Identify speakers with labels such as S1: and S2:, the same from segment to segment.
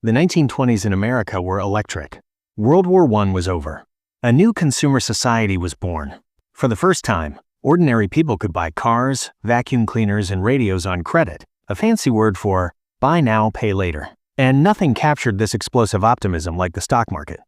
S1: The 1920s in America were electric. World War I was over. A new consumer society was born. For the first time, ordinary people could buy cars, vacuum cleaners, and radios on credit, a fancy word for buy now, pay later. And nothing captured this explosive optimism like the stock market.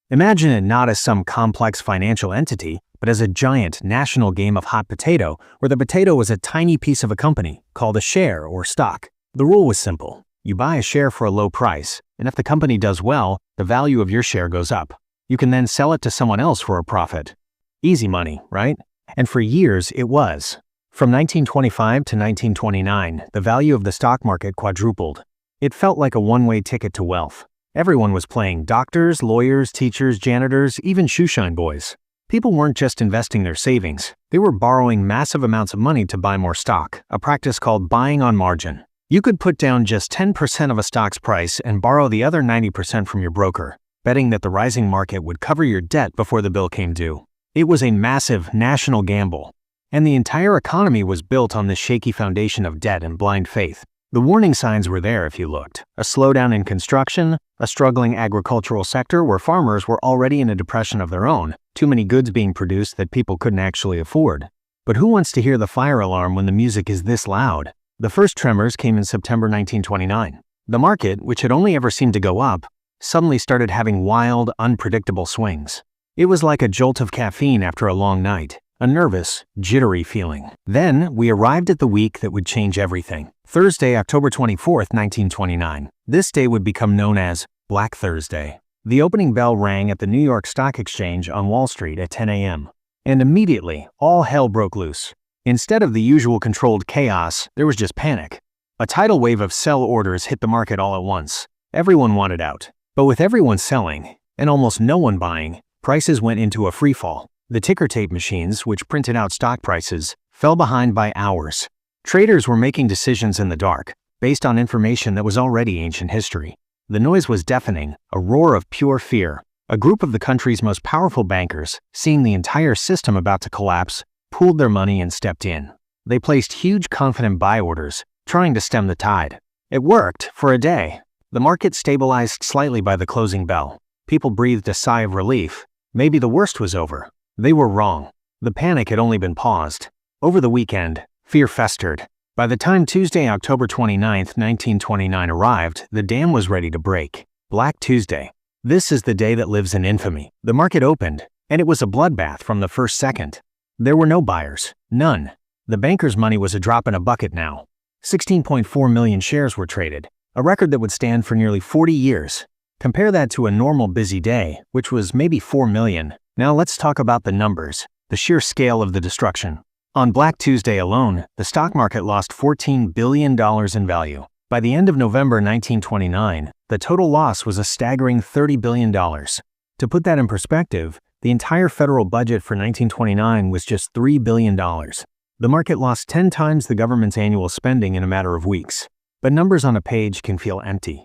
S1: Imagine it not as some complex financial entity, but as a giant national game of hot potato, where the potato was a tiny piece of a company called a share or stock. The rule was simple. You buy a share for a low price, and if the company does well, the value of your share goes up. You can then sell it to someone else for a profit. Easy money, right? And for years, it was. From 1925 to 1929, the value of the stock market quadrupled. It felt like a one-way ticket to wealth. Everyone was playing: doctors, lawyers, teachers, janitors, even shoeshine boys. People weren't just investing their savings. They were borrowing massive amounts of money to buy more stock, a practice called buying on margin. You could put down just 10% of a stock's price and borrow the other 90% from your broker, betting that the rising market would cover your debt before the bill came due. It was a massive national gamble, and the entire economy was built on this shaky foundation of debt and blind faith. The warning signs were there if you looked: a slowdown in construction, a struggling agricultural sector where farmers were already in a depression of their own, too many goods being produced that people couldn't actually afford. But who wants to hear the fire alarm when the music is this loud? The first tremors came in September 1929. The market, which had only ever seemed to go up, suddenly started having wild, unpredictable swings. It was like a jolt of caffeine after a long night, a nervous, jittery feeling. Then we arrived at the week that would change everything. Thursday, October 24th, 1929. This day would become known as Black Thursday. The opening bell rang at the New York Stock Exchange on Wall Street at 10 a.m. And immediately, all hell broke loose. Instead of the usual controlled chaos, there was just panic. A tidal wave of sell orders hit the market all at once. Everyone wanted out. But with everyone selling, and almost no one buying, prices went into a freefall. The ticker tape machines, which printed out stock prices, fell behind by hours. Traders were making decisions in the dark, based on information that was already ancient history. The noise was deafening, a roar of pure fear. A group of the country's most powerful bankers, seeing the entire system about to collapse, pooled their money and stepped in. They placed huge confident buy orders, trying to stem the tide. It worked for a day. The market stabilized slightly by the closing bell. People breathed a sigh of relief. Maybe the worst was over. They were wrong. The panic had only been paused. Over the weekend, fear festered. By the time Tuesday, October 29, 1929 arrived, the dam was ready to break. Black Tuesday. This is the day that lives in infamy. The market opened, and it was a bloodbath from the first second. There were no buyers. None. The bankers' money was a drop in a bucket now. 16.4 million shares were traded, a record that would stand for nearly 40 years. Compare that to a normal busy day, which was maybe 4 million. Now let's talk about the numbers, the sheer scale of the destruction. On Black Tuesday alone, the stock market lost $14 billion in value. By the end of November 1929, the total loss was a staggering $30 billion. To put that in perspective, the entire federal budget for 1929 was just $3 billion. The market lost 10 times the government's annual spending in a matter of weeks. But numbers on a page can feel empty.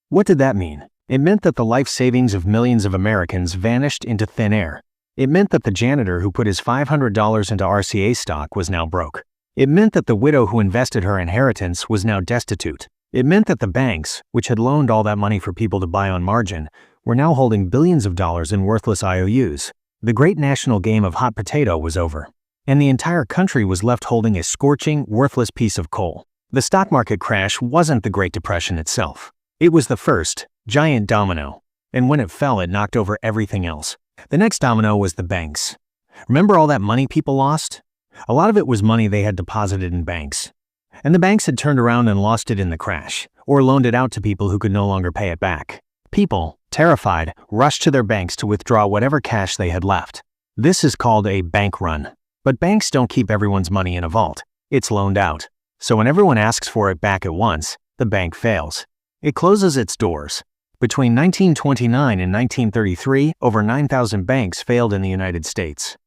S1: What did that mean? It meant that the life savings of millions of Americans vanished into thin air. It meant that the janitor who put his $500 into RCA stock was now broke. It meant that the widow who invested her inheritance was now destitute. It meant that the banks, which had loaned all that money for people to buy on margin, were now holding billions of dollars in worthless IOUs. The great national game of hot potato was over, and the entire country was left holding a scorching, worthless piece of coal. The stock market crash wasn't the Great Depression itself. It was the first giant domino, and when it fell, it knocked over everything else. The next domino was the banks. Remember all that money people lost? A lot of it was money they had deposited in banks. And the banks had turned around and lost it in the crash, or loaned it out to people who could no longer pay it back. People, terrified, rushed to their banks to withdraw whatever cash they had left. This is called a bank run. But banks don't keep everyone's money in a vault. It's loaned out. So when everyone asks for it back at once, the bank fails. It closes its doors. Between 1929 and 1933, over 9,000 banks failed in the United States.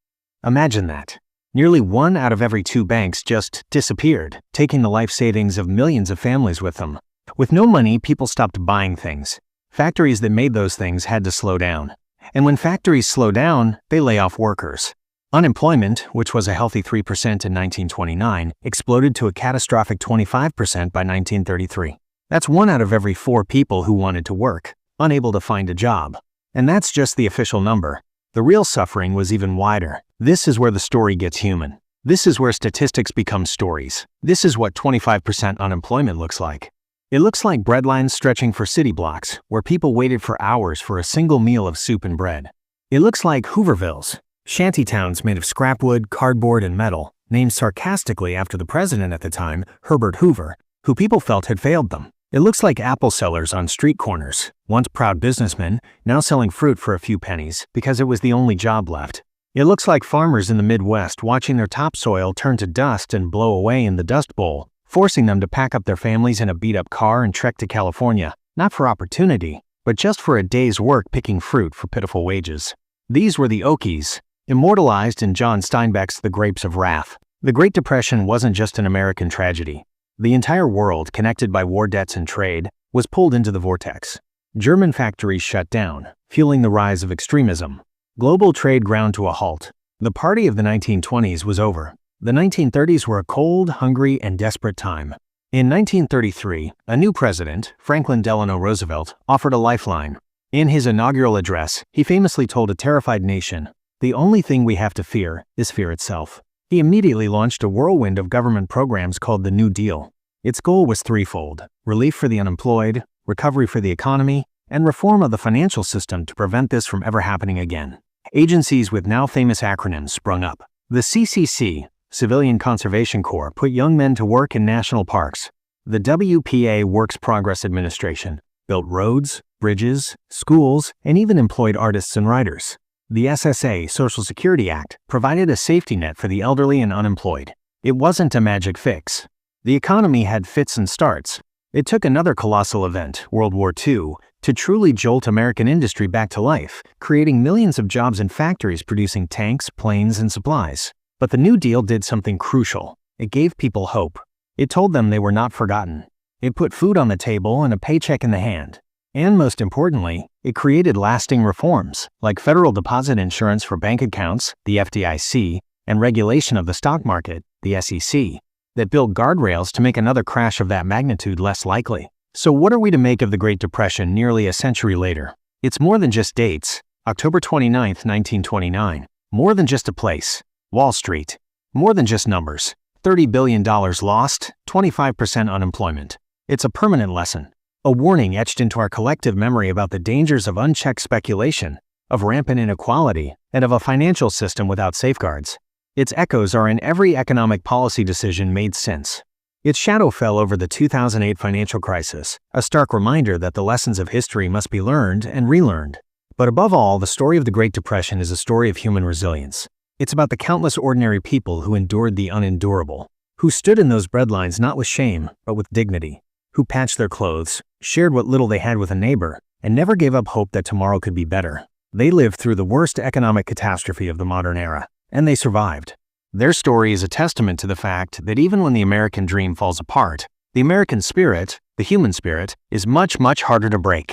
S1: Imagine that. Nearly 1 out of every 2 banks just disappeared, taking the life savings of millions of families with them. With no money, people stopped buying things. Factories that made those things had to slow down. And when factories slow down, they lay off workers. Unemployment, which was a healthy 3% in 1929, exploded to a catastrophic 25% by 1933. That's 1 out of every 4 people who wanted to work, unable to find a job. And that's just the official number. The real suffering was even wider. This is where the story gets human. This is where statistics become stories. This is what 25% unemployment looks like. It looks like breadlines stretching for city blocks, where people waited for hours for a single meal of soup and bread. It looks like Hoovervilles, shantytowns made of scrapwood, cardboard, and metal, named sarcastically after the president at the time, Herbert Hoover, who people felt had failed them. It looks like apple sellers on street corners, once proud businessmen, now selling fruit for a few pennies because it was the only job left. It looks like farmers in the Midwest watching their topsoil turn to dust and blow away in the Dust Bowl, forcing them to pack up their families in a beat-up car and trek to California, not for opportunity, but just for a day's work picking fruit for pitiful wages. These were the Okies, immortalized in John Steinbeck's The Grapes of Wrath. The Great Depression wasn't just an American tragedy. The entire world, connected by war debts and trade, was pulled into the vortex. German factories shut down, fueling the rise of extremism. Global trade ground to a halt. The party of the 1920s was over. The 1930s were a cold, hungry, and desperate time. In 1933, a new president, Franklin Delano Roosevelt, offered a lifeline. In his inaugural address, he famously told a terrified nation, "The only thing we have to fear is fear itself." He immediately launched a whirlwind of government programs called the New Deal. Its goal was threefold: relief for the unemployed, recovery for the economy, and reform of the financial system to prevent this from ever happening again. Agencies with now famous acronyms sprung up. The CCC, Civilian Conservation Corps, put young men to work in national parks. The WPA, Works Progress Administration, built roads, bridges, schools, and even employed artists and writers. The SSA, Social Security Act, provided a safety net for the elderly and unemployed. It wasn't a magic fix. The economy had fits and starts. It took another colossal event, World War II, to truly jolt American industry back to life, creating millions of jobs in factories producing tanks, planes, and supplies. But the New Deal did something crucial. It gave people hope. It told them they were not forgotten. It put food on the table and a paycheck in the hand. And most importantly, it created lasting reforms, like federal deposit insurance for bank accounts, the FDIC, and regulation of the stock market, the SEC, that built guardrails to make another crash of that magnitude less likely. So what are we to make of the Great Depression nearly a century later? It's more than just dates. October 29, 1929. More than just a place. Wall Street. More than just numbers. $30 billion lost, 25% unemployment. It's a permanent lesson. A warning etched into our collective memory about the dangers of unchecked speculation, of rampant inequality, and of a financial system without safeguards. Its echoes are in every economic policy decision made since. Its shadow fell over the 2008 financial crisis, a stark reminder that the lessons of history must be learned and relearned. But above all, the story of the Great Depression is a story of human resilience. It's about the countless ordinary people who endured the unendurable, who stood in those breadlines not with shame, but with dignity, who patched their clothes, shared what little they had with a neighbor, and never gave up hope that tomorrow could be better. They lived through the worst economic catastrophe of the modern era, and they survived. Their story is a testament to the fact that even when the American dream falls apart, the American spirit, the human spirit, is much, much harder to break.